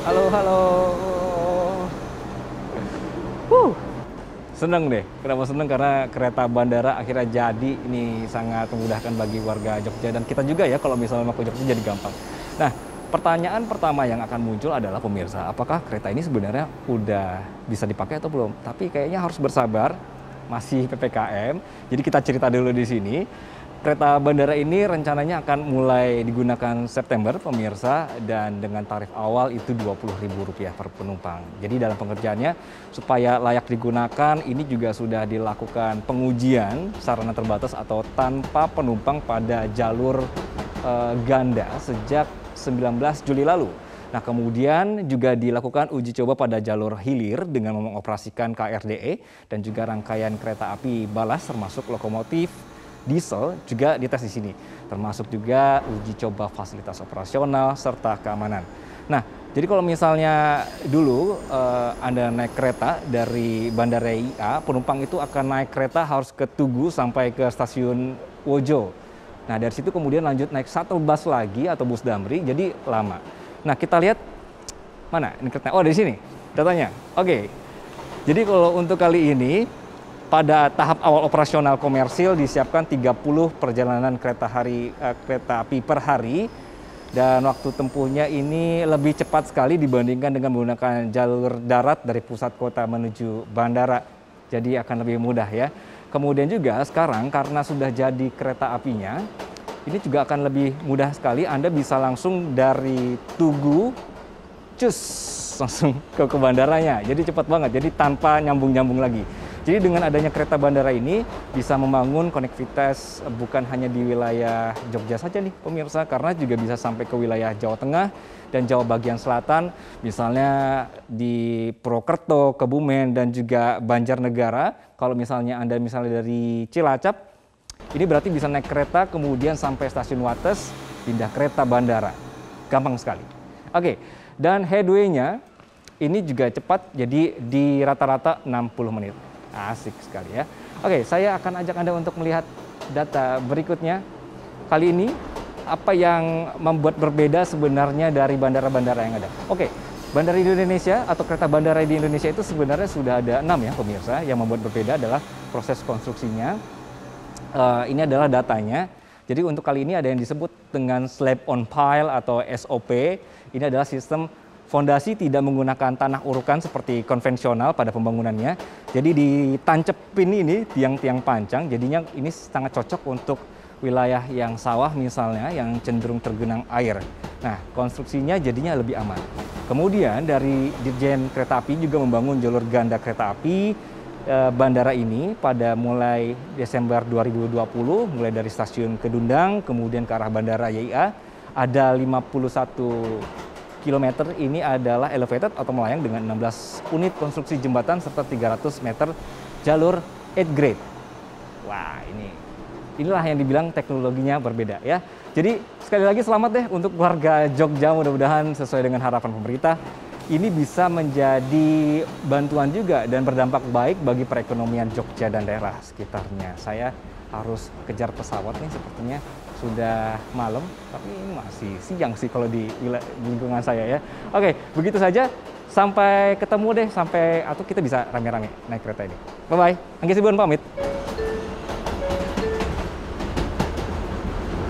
Halo, halo. Huh, seneng deh. Kenapa seneng? Karena kereta bandara akhirnya jadi. Ini sangat memudahkan bagi warga Jogja dan kita juga ya kalau misalnya mau ke Jogja jadi gampang. Nah, pertanyaan pertama yang akan muncul adalah pemirsa, apakah kereta ini sebenarnya udah bisa dipakai atau belum? Tapi kayaknya harus bersabar, masih PPKM. Jadi kita cerita dulu di sini. Kereta bandara ini rencananya akan mulai digunakan September, pemirsa, dan dengan tarif awal itu Rp20.000 per penumpang. Jadi dalam pengerjaannya, supaya layak digunakan, ini juga sudah dilakukan pengujian sarana terbatas atau tanpa penumpang pada jalur ganda sejak 19 Juli lalu. Nah, kemudian juga dilakukan uji coba pada jalur hilir dengan mengoperasikan KRDE dan juga rangkaian kereta api balas termasuk lokomotif diesel juga dites di sini, termasuk juga uji coba fasilitas operasional serta keamanan. Nah, jadi kalau misalnya dulu Anda naik kereta dari Bandara IA, penumpang itu akan naik kereta harus ke Tugu sampai ke stasiun Wojo. Nah, dari situ kemudian lanjut naik shuttle bus lagi atau bus Damri, jadi lama. Nah, kita lihat mana ini kereta. Oh, dari sini datanya. Oke. Jadi kalau untuk kali ini pada tahap awal operasional komersil disiapkan 30 perjalanan kereta api per hari dan waktu tempuhnya ini lebih cepat sekali dibandingkan dengan menggunakan jalur darat dari pusat kota menuju bandara. Jadi akan lebih mudah ya. Kemudian juga sekarang karena sudah jadi kereta apinya, ini juga akan lebih mudah sekali. Anda bisa langsung dari Tugu, langsung ke bandaranya. Jadi cepat banget, jadi tanpa nyambung-nyambung lagi. Jadi dengan adanya kereta bandara ini bisa membangun konektivitas bukan hanya di wilayah Jogja saja nih pemirsa, karena juga bisa sampai ke wilayah Jawa Tengah dan Jawa bagian selatan, misalnya di Purwokerto, Kebumen, dan juga Banjarnegara. Kalau misalnya Anda dari Cilacap, ini berarti bisa naik kereta kemudian sampai stasiun Wates, pindah kereta bandara. Gampang sekali. Oke, dan headway-nya ini juga cepat, jadi di rata-rata 60 menit. Asik sekali ya. Oke, saya akan ajak Anda untuk melihat data berikutnya. Kali ini, apa yang membuat berbeda sebenarnya dari bandara-bandara yang ada? Oke, bandara di Indonesia atau kereta bandara di Indonesia itu sebenarnya sudah ada 6 ya pemirsa. Yang membuat berbeda adalah proses konstruksinya. Ini adalah datanya. Jadi untuk kali ini ada yang disebut dengan slab on pile atau SOP. Ini adalah sistem fondasi tidak menggunakan tanah urukan seperti konvensional pada pembangunannya. Jadi ditancepin ini tiang-tiang pancang, jadinya ini sangat cocok untuk wilayah yang sawah misalnya, yang cenderung tergenang air. Nah, konstruksinya jadinya lebih aman. Kemudian dari Dirjen Kereta Api juga membangun jalur ganda kereta api bandara ini pada mulai Desember 2020, mulai dari stasiun Kedundang, kemudian ke arah Bandara YIA, ada 51 kilometer ini adalah elevated atau melayang dengan 16 unit konstruksi jembatan serta 300 meter jalur 8 grade. Wah, inilah yang dibilang teknologinya berbeda ya. Jadi sekali lagi selamat deh untuk warga Jogja, mudah-mudahan sesuai dengan harapan pemerintah. Ini bisa menjadi bantuan juga dan berdampak baik bagi perekonomian Jogja dan daerah sekitarnya. Saya harus kejar pesawat nih, sepertinya sudah malam, tapi ini masih siang sih kalau di lingkungan saya ya. Oke, begitu saja. Sampai ketemu deh, atau kita bisa rame-rame naik kereta ini. Bye-bye. Anggi Sibuan pamit.